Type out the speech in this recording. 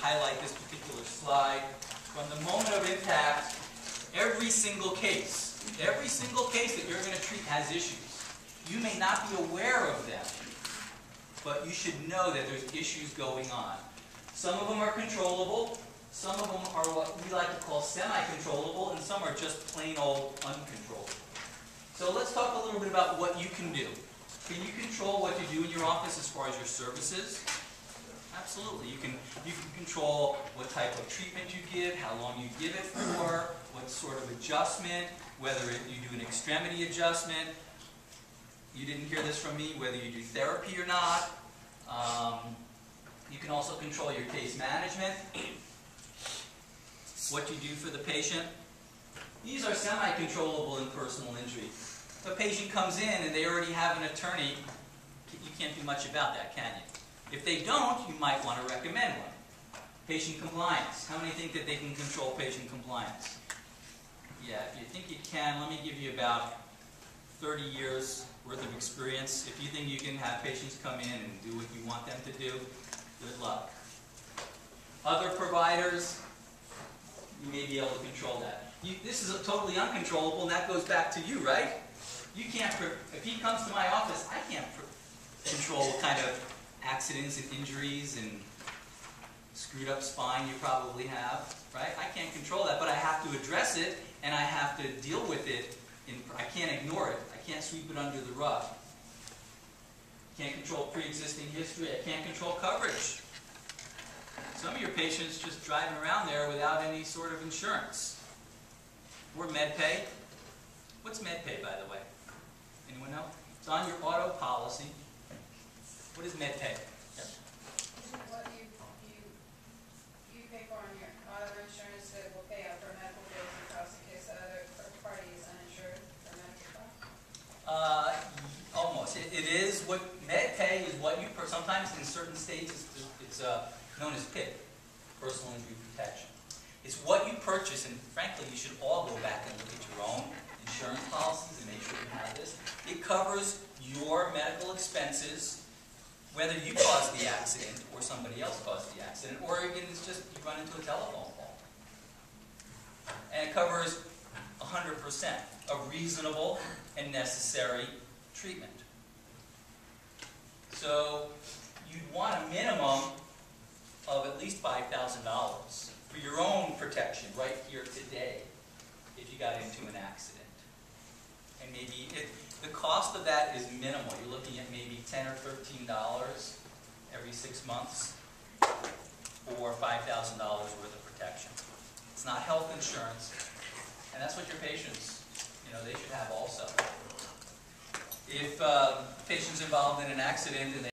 highlight this particular slide. From the moment of impact, every single case that you're going to treat has issues. You may not be aware of them, but you should know that there's issues going on. Some of them are controllable, some of them are what we like to call semi-controllable, and some are just plain old uncontrollable. So let's talk a little bit about what you can do. Can you control what you do in your office as far as your services? Absolutely. You can control what type of treatment you give, how long you give it for, what sort of adjustment, whether you do an extremity adjustment. You didn't hear this from me, whether you do therapy or not. You can also control your case management, what you do for the patient. These are semi-controllable in personal injury. If a patient comes in and they already have an attorney, you can't do much about that, can you? If they don't, you might want to recommend one. Patient compliance. How many think that they can control patient compliance? Yeah, if you think you can, let me give you about 30 years worth of experience. If you think you can have patients come in and do what you want them to do, good luck. Other providers, you may be able to control that. This is totally uncontrollable, and that goes back to you, right? You can't, if he comes to my office, I can't control what kind of accidents and injuries and screwed up spine you probably have, right? I can't control that, but I have to address it, and I have to deal with it. I can't ignore it. I can't sweep it under the rug. I can't control pre-existing history. I can't control coverage. Some of your patients just driving around there without any sort of insurance. Or MedPay. What's MedPay, by the way? Anyone know? It's on your auto policy. What is MedPay? Yep. What you pay for on your auto insurance that will pay out for medical bills and costs in case the other party is uninsured for medical costs? Almost. It is what MedPay is what you sometimes in certain states it's known as PIP, personal injury protection. It's what you purchase, and frankly, you should all go back and look at your own insurance policies and make sure you have this. It covers your medical expenses, whether you caused the accident or somebody else caused the accident, or again, it's just you run into a telephone call. And it covers 100% of reasonable and necessary treatment. So you'd want a minimum of at least $5,000 for your own protection right here today if you got into an accident. And maybe the cost of that is minimal. You're looking at maybe $10 or $13 every 6 months for $5,000 worth of protection. It's not health insurance, and that's what your patients, they should have also. If patients involved in an accident and